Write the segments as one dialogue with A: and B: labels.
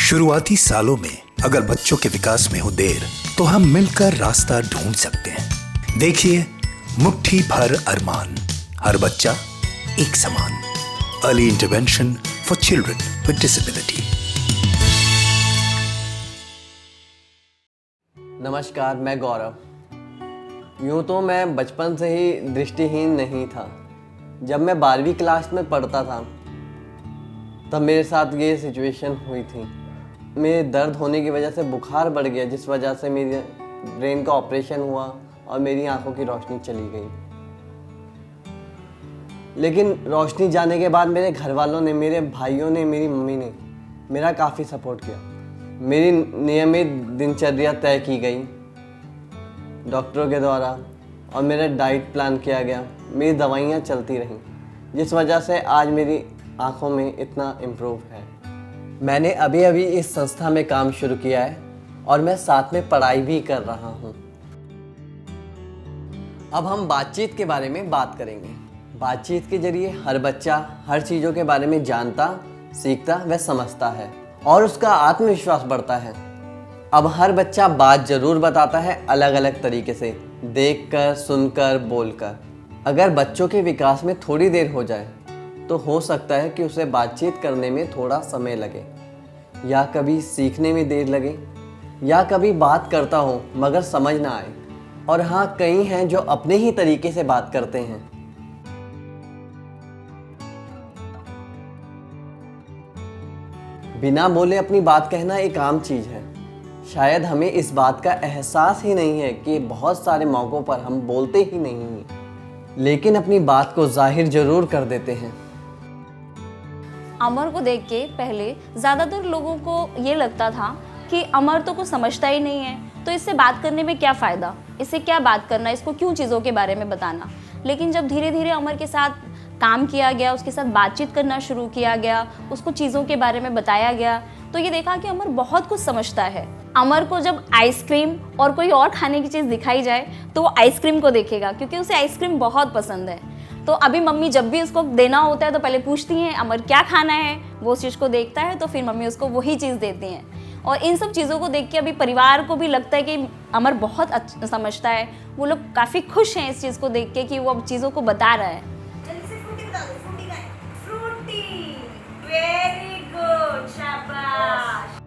A: शुरुआती सालों में अगर बच्चों के विकास में हो देर तो हम मिलकर रास्ता ढूंढ सकते हैं। देखिए, मुट्ठी भर अरमान, हर बच्चा एक समान। Early intervention for children with disability.
B: नमस्कार, मैं गौरव। यूँ तो मैं बचपन से ही दृष्टिहीन नहीं था। जब मैं 12वीं क्लास में पढ़ता था तब मेरे साथ ये सिचुएशन हुई थी। मेरे दर्द होने की वजह से बुखार बढ़ गया, जिस वजह से मेरे ब्रेन का ऑपरेशन हुआ और मेरी आंखों की रोशनी चली गई। लेकिन रोशनी जाने के बाद मेरे घर वालों ने, मेरे भाइयों ने, मेरी मम्मी ने मेरा काफ़ी सपोर्ट किया। मेरी नियमित दिनचर्या तय की गई डॉक्टरों के द्वारा और मेरा डाइट प्लान किया गया। मेरी दवाइयाँ चलती रहीं, जिस वजह से आज मेरी आंखों में इतना इम्प्रूव है। मैंने अभी अभी इस संस्था में काम शुरू किया है और मैं साथ में पढ़ाई भी कर रहा हूँ। अब हम बातचीत के बारे में बात करेंगे। बातचीत के जरिए हर बच्चा हर चीज़ों के बारे में जानता, सीखता व समझता है और उसका आत्मविश्वास बढ़ता है। अब हर बच्चा बात ज़रूर बताता है, अलग अलग तरीके से, देखकर, सुनकर, बोलकर। अगर बच्चों के विकास में थोड़ी देर हो जाए तो हो सकता है कि उसे बातचीत करने में थोड़ा समय लगे, या कभी सीखने में देर लगे, या कभी बात करता हो मगर समझ ना आए। और हाँ, कई हैं जो अपने ही तरीके से बात करते हैं। बिना बोले अपनी बात कहना एक आम चीज़ है। शायद हमें इस बात का एहसास ही नहीं है कि बहुत सारे मौक़ों पर हम बोलते ही नहीं हैं, लेकिन अपनी बात को जाहिर ज़रूर कर देते हैं।
C: अमर को देख के पहले ज़्यादातर लोगों को ये लगता था कि अमर तो कुछ समझता ही नहीं है, तो इससे बात करने में क्या फ़ायदा, इससे क्या बात करना, इसको क्यों चीज़ों के बारे में बताना। लेकिन जब धीरे धीरे अमर के साथ काम किया गया, उसके साथ बातचीत करना शुरू किया गया, उसको चीज़ों के बारे में बताया गया, तो ये देखा कि अमर बहुत कुछ समझता है। अमर को जब आइसक्रीम और कोई और खाने की चीज़ दिखाई जाए तो वो आइसक्रीम को देखेगा, क्योंकि उसे आइसक्रीम बहुत पसंद है। तो अभी मम्मी जब भी उसको देना होता है तो पहले पूछती हैं अमर क्या खाना है, वो उस चीज़ को देखता है तो फिर मम्मी उसको वही चीज़ देती हैं। और इन सब चीज़ों को देख के अभी परिवार को भी लगता है कि अमर बहुत अच्छा समझता है। वो लोग काफ़ी खुश हैं इस चीज़ को देख के कि वो अब चीज़ों को बता रहा है।
D: वेरी गुड, शाबाश।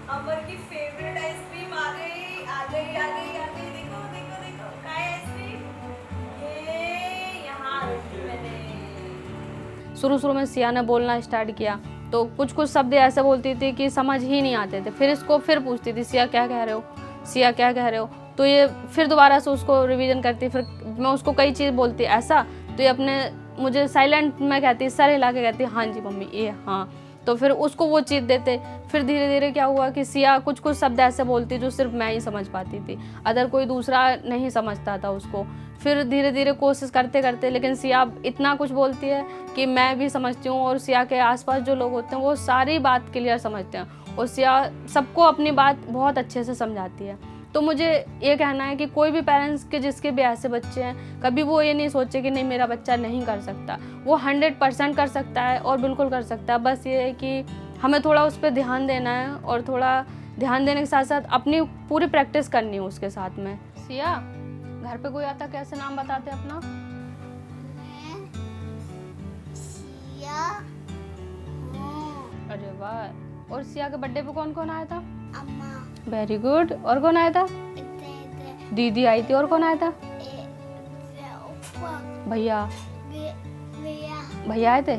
D: अमर की फेवरेट आइसक्रीम आ गई, आ गई, आ गई, आ गई। देखो देखो देखो, क्या है आइसक्रीम? ये यहाँ रखी मैंने।
E: शुरू में सिया ने बोलना स्टार्ट किया तो कुछ शब्द ऐसे बोलती थी कि समझ ही नहीं आते थे। फिर इसको फिर पूछती थी, सिया क्या कह रहे हो, सिया क्या कह रहे हो। तो ये फिर दोबारा से उसको रिवीजन करती। फिर मैं उसको कई चीज़ बोलती ऐसा, तो ये अपने मुझे साइलेंट में कहती, सर हिला के कहती हाँ जी मम्मी, ये हाँ। तो फिर उसको वो चीज़ देते। फिर धीरे धीरे क्या हुआ कि सिया कुछ शब्द ऐसे बोलती जो सिर्फ मैं ही समझ पाती थी, अदर कोई दूसरा नहीं समझता था उसको। फिर धीरे धीरे कोशिश करते करते, लेकिन सिया इतना कुछ बोलती है कि मैं भी समझती हूँ और सिया के आसपास जो लोग होते हैं वो सारी बात क्लियर समझते हैं और सिया सबको अपनी बात बहुत अच्छे से समझाती है। तो मुझे ये कहना है कि कोई भी पेरेंट्स के जिसके भी ऐसे बच्चे हैं, कभी वो ये नहीं सोचे कि नहीं मेरा बच्चा नहीं कर सकता। वो 100% कर सकता है और बिल्कुल कर सकता है। बस ये है कि हमें थोड़ा उस पर ध्यान देना है और थोड़ा ध्यान देने के साथ साथ अपनी पूरी प्रैक्टिस करनी है उसके साथ में। सिया, घर पे कोई आता कैसे नाम बताते अपना?
F: सिया हूँ।
E: अरे वाह। और सिया के बर्थडे पे कौन कौन आया था?
F: अम्मा।
E: Very good. और कौन आया था? दीदी आई थी। और कौन आया था? भैया। भैया आए थे।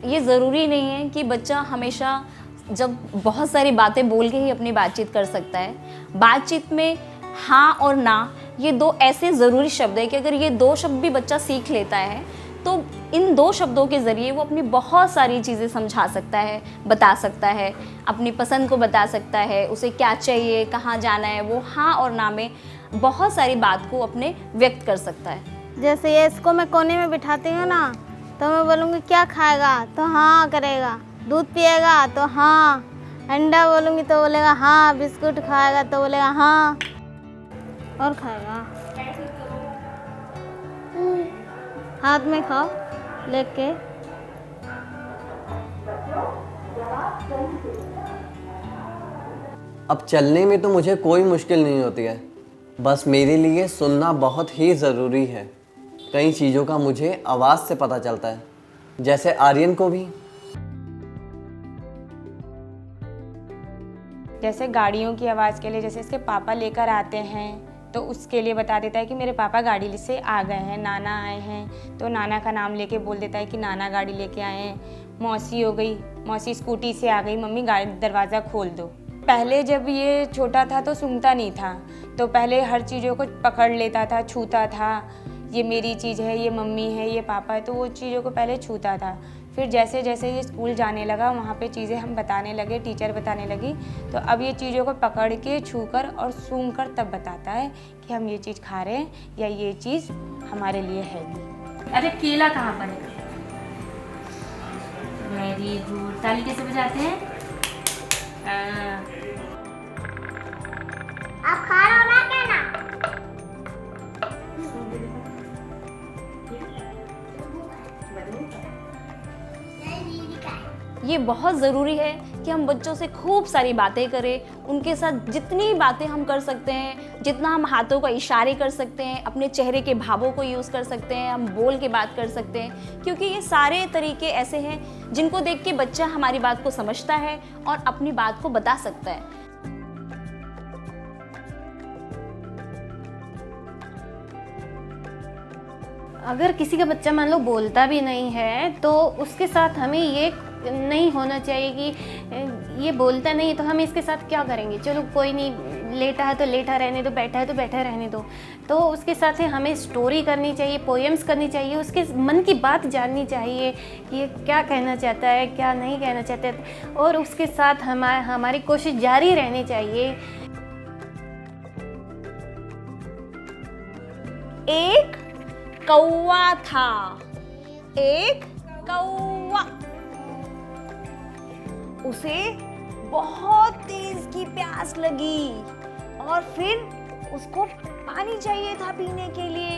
C: ये ज़रूरी नहीं है कि बच्चा हमेशा जब बहुत सारी बातें बोल के ही अपनी बातचीत कर सकता है। बातचीत में हाँ और ना, ये दो ऐसे ज़रूरी शब्द है कि अगर ये दो शब्द भी बच्चा सीख लेता है तो इन दो शब्दों के ज़रिए वो अपनी बहुत सारी चीज़ें समझा सकता है, बता सकता है, अपनी पसंद को बता सकता है, उसे क्या चाहिए, कहाँ जाना है, वो हाँ और ना में बहुत सारी बात को अपने व्यक्त कर सकता है।
F: जैसे ये इसको मैं कोने में बिठाती हूँ ना, तो मैं बोलूँगी क्या खाएगा तो हाँ करेगा, दूध पिएगा तो हाँ, अंडा बोलूँगी तो बोलेगा हाँ, बिस्कुट खाएगा तो बोलेगा हाँ, और खाएगा। हाथ में खाओ लेके।
B: अब चलने में तो मुझे कोई मुश्किल नहीं होती है, बस मेरे लिए सुनना बहुत ही ज़रूरी है। कई चीज़ों का मुझे आवाज़ से पता चलता है, जैसे आर्यन को भी।
G: जैसे गाड़ियों की आवाज़ के लिए जैसे इसके पापा लेकर आते हैं तो उसके लिए बता देता है कि मेरे पापा गाड़ी से आ गए हैं, नाना आए हैं, तो नाना का नाम लेके बोल देता है कि नाना गाड़ी लेके आए हैं। मौसी हो गई, मौसी स्कूटी से आ गई, मम्मी गाड़ी दरवाज़ा खोल दो। पहले जब ये छोटा था तो सूंघता नहीं था, तो पहले हर चीज़ों को पकड़ लेता था, छूता था, ये मेरी चीज़ है, ये मम्मी है, ये पापा है, तो वो चीज़ों को पहले छूता था। फिर जैसे जैसे ये स्कूल जाने लगा, वहाँ पे चीज़ें हम बताने लगे, टीचर बताने लगी, तो अब ये चीज़ों को पकड़ के छूकर और सूंघ कर तब बताता है कि हम ये चीज़ खा रहे हैं या ये चीज़ हमारे लिए है।
H: अरे केला कहाँ पर है? Very good. ताली कैसे बजाते हैं?
F: आप खा रहे हो ना क्या ना?
C: ये बहुत ज़रूरी है कि हम बच्चों से खूब सारी बातें करें, उनके साथ जितनी बातें हम कर सकते हैं, जितना हम हाथों का इशारे कर सकते हैं, अपने चेहरे के भावों को यूज़ कर सकते हैं, हम बोल के बात कर सकते हैं, क्योंकि ये सारे तरीके ऐसे हैं जिनको देख के बच्चा हमारी बात को समझता है और अपनी बात को बता सकता है।
I: अगर किसी का बच्चा मान लो बोलता भी नहीं है तो उसके साथ हमें ये नहीं होना चाहिए कि ये बोलता नहीं तो हम इसके साथ क्या करेंगे, चलो कोई नहीं, लेटा है तो लेटा रहने दो, बैठा है तो बैठा रहने दो। तो उसके साथ हमें स्टोरी करनी चाहिए, पोएम्स करनी चाहिए, उसके मन की बात जाननी चाहिए कि ये क्या कहना चाहता है, क्या नहीं कहना चाहता है, और उसके साथ हमारी कोशिश जारी रहनी चाहिए।
C: एक कौवा था, एक कौवा, उसे बहुत तेज की प्यास लगी और फिर उसको पानी चाहिए था पीने के लिए,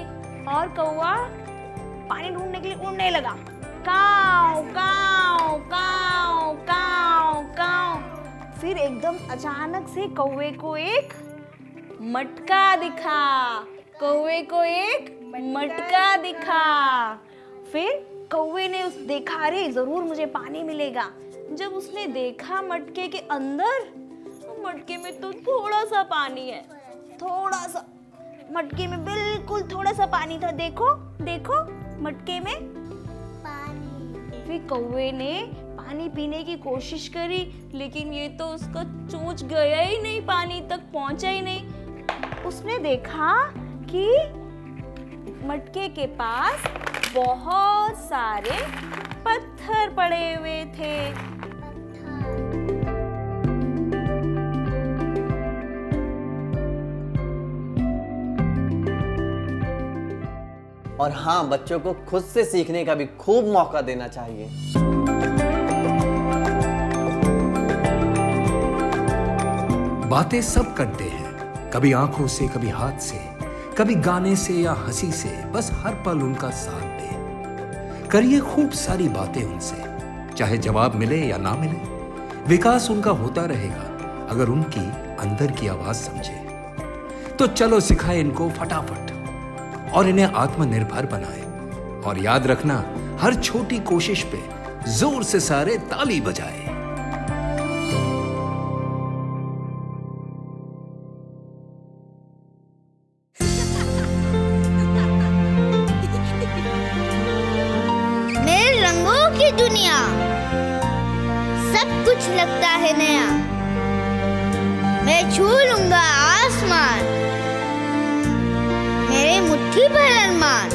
C: और कौवा पानी ढूंढने के लिए उड़ने लगा। काव काव काव काव काव। फिर एकदम अचानक से कौवे को एक मटका दिखा, कौवे को एक मटका दिखा। फिर कौवे ने देखा, अरे जरूर मुझे पानी मिलेगा। जब उसने देखा मटके के अंदर, तो मटके में तो थोड़ा सा पानी है, थोड़ा सा, मटके में बिल्कुल थोड़ा सा पानी था। देखो देखो मटके में पानी। फिर कौवे ने पानी पीने की कोशिश करी, लेकिन ये तो उसका चोंच गया ही नहीं, पानी तक पहुंचा ही नहीं। उसने देखा कि मटके के पास बहुत सारे पत्थर पड़े हुए थे।
B: और हाँ, बच्चों को खुद से सीखने का भी खूब मौका देना चाहिए।
A: बातें सब करते हैं, कभी आंखों से, कभी हाथ से, कभी गाने से या हंसी से, बस हर पल उनका साथ दे। करिए खूब सारी बातें उनसे, चाहे जवाब मिले या ना मिले। विकास उनका होता रहेगा अगर उनकी अंदर की आवाज समझे। तो चलो सिखाए इनको फटाफट और इन्हें आत्मनिर्भर बनाए। और याद रखना, हर छोटी कोशिश पे जोर से सारे ताली बजाए।
F: मेरे रंगों की दुनिया, सब कुछ लगता है नया। मैं छू लूंगा आसमान, मेरे मुट्ठी भर अरमान।